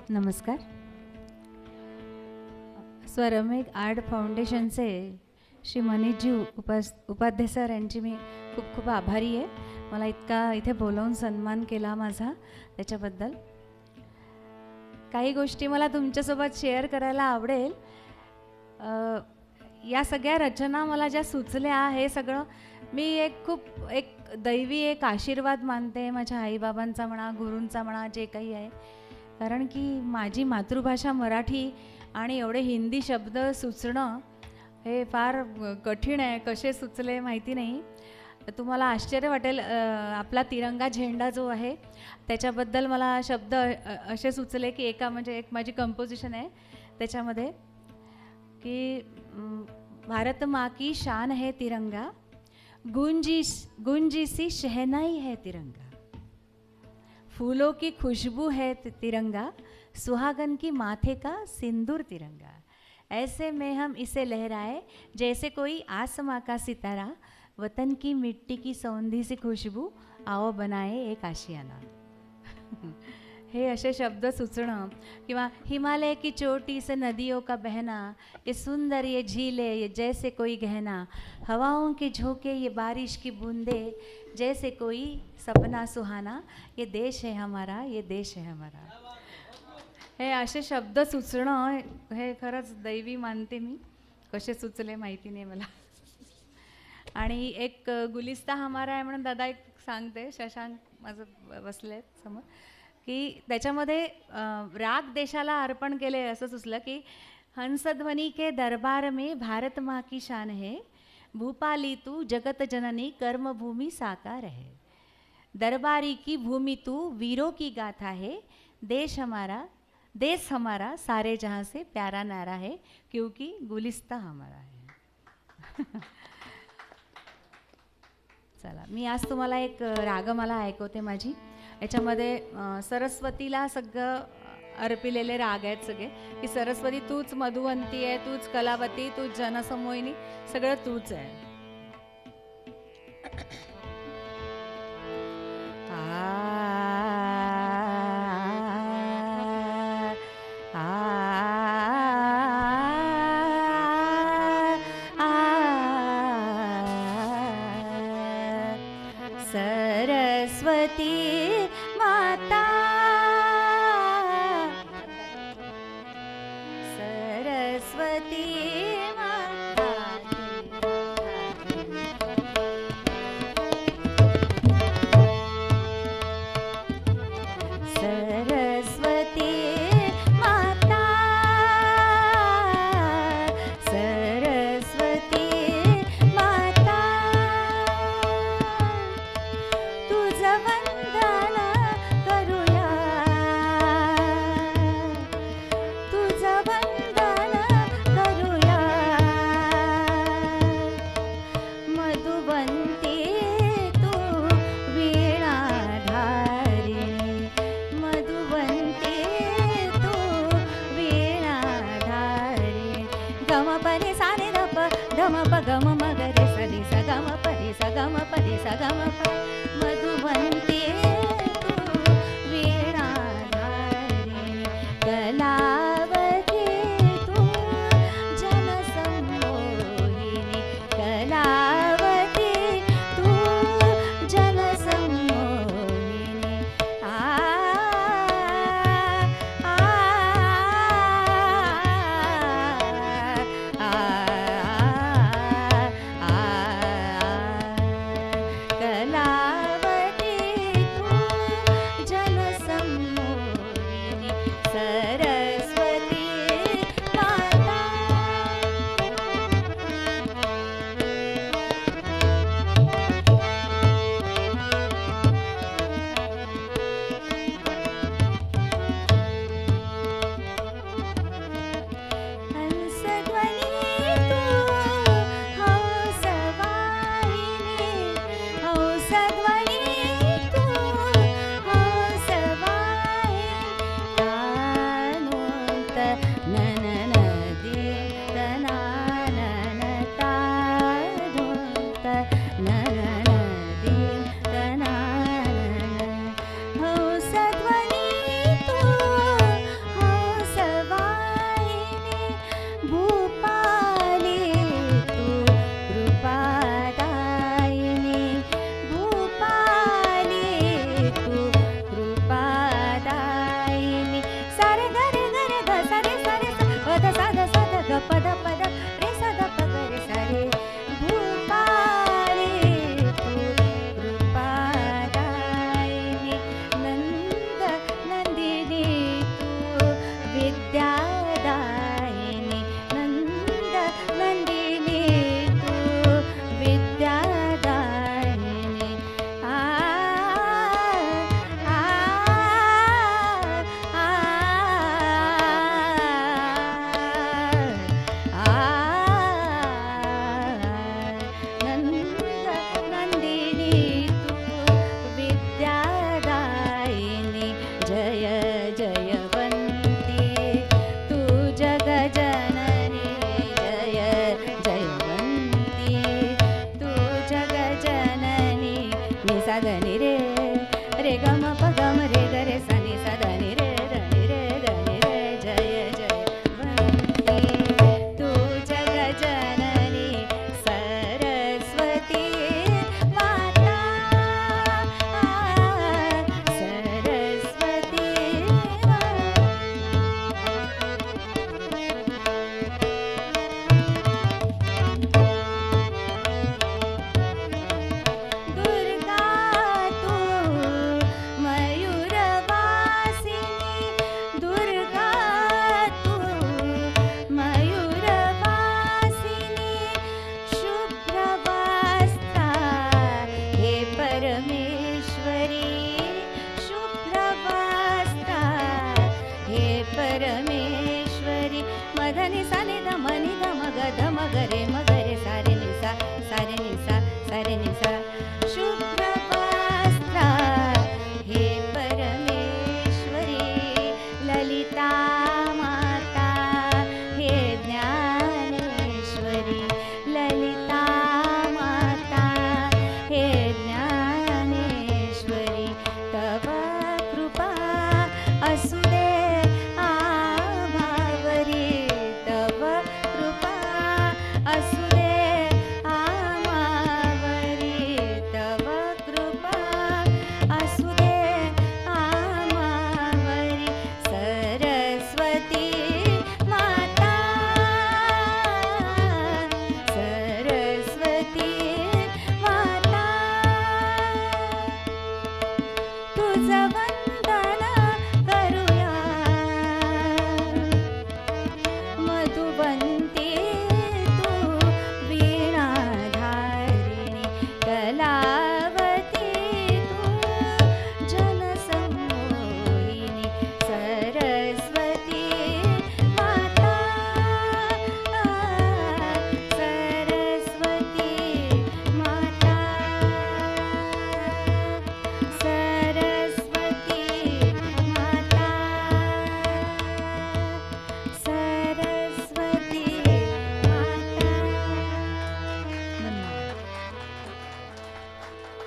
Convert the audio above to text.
नमस्कार. स्वरमेघ आर्ट फाउंडेशनचे श्री मनीषजी उपाध्याय सर यांची मी खूप खूप आभारी आहे. मला इतका इथे बोलावून सन्मान केला माझा, त्याच्याबद्दल काही गोष्टी मला तुमच्यासोबत शेअर करायला आवडेल. या सगळ्या रचना मला ज्या सुचल्या, हे सगळं मी एक दैवी एक आशीर्वाद मानते, माझ्या आईबाबांचा म्हणा, गुरूंचा म्हणा, जे काही आहे. कारण की माझी मातृभाषा मराठी आणि एवढे हिंदी शब्द सुचणं हे फार कठीण आहे. कसे सुचले माहिती नाही. तुम्हाला आश्चर्य वाटेल. आपला तिरंगा झेंडा जो आहे त्याच्याबद्दल मला शब्द असे सुचले की एक माझी कंपोजिशन आहे त्याच्यामध्ये की भारत माँ की शान है तिरंगा, गुंजी सी शहनाई है तिरंगा, फूलों की खुशबू है तिरंगा, सुहागन की माथे का सिंदूर तिरंगा, ऐसे में हम इसे लहराए जैसे कोई आसमां का सितारा, वतन की मिट्टी की सौंधी सी खुशबू, आओ बनाए एक आशियाना. हे असे शब्द सुचणं. किंवा हिमालय की चोटी से नदियों का बहना, ये सुंदर ये झीलें ये जैसे कोई गहना, हवाओं के झोंके ये बारिश की बूंदे, जैसे कोई सपना सुहाना, ये देश है हमारा, ये देश है हमारा. हे असे शब्द सुचणं हे खरंच दैवी मानते मी. कसे सुचले माहिती नाही मला. आणि एक गुलिस्ता हमारा आहे म्हणून दादा एक सांगते, शशांक माझं बसले समोर, की त्याच्यामध्ये राग देशाला अर्पण केले असं सुचलं की हंसध्वनी के दरबार में भारत माँ की शान है, भूपाली तू जगत जननी कर्मभूमि साकार है, दरबारी की भूमि तू वीरों की गाथा है, देश हमारा सारे जहाँ से प्यारा नारा है, क्योंकि गुलिस्ता हमारा है. चला, मी आज तुम्हाला एक रागमाला ऐकवते माझी. याच्यामध्ये सरस्वतीला सगळं अर्पिलेले राग आहेत सगळे. की सरस्वती तूच मधुवंती आहे, तूच कलावती, तूच जनसमोहिनी, सगळं तूच आहे. सरस्वती माता, सरस्वती माता, सरस्वती माता, सरस्वती माता, तुझं वंदन करूया, तुझं वंदन करूया, मधुवंती तू वीणाधारिणी, मधुवंती तू वीणाधारिणी. गम परे सारे रप गम प गम मगरे सरी स गम परे स गम परे स गम प, मधुवंती तू वीणाधारिणी, कलावती तू जनसंमोहिनी, कलावती तू जनसंमोहिनी. आ आ आ कलावती तू जनसंमोहिनी, सरस्वती माता. हंसध्वनी तू हंसवाहिनी, हंसध्वनी तू हंसवाहिनी, गान परमेश्वरी मधनि सा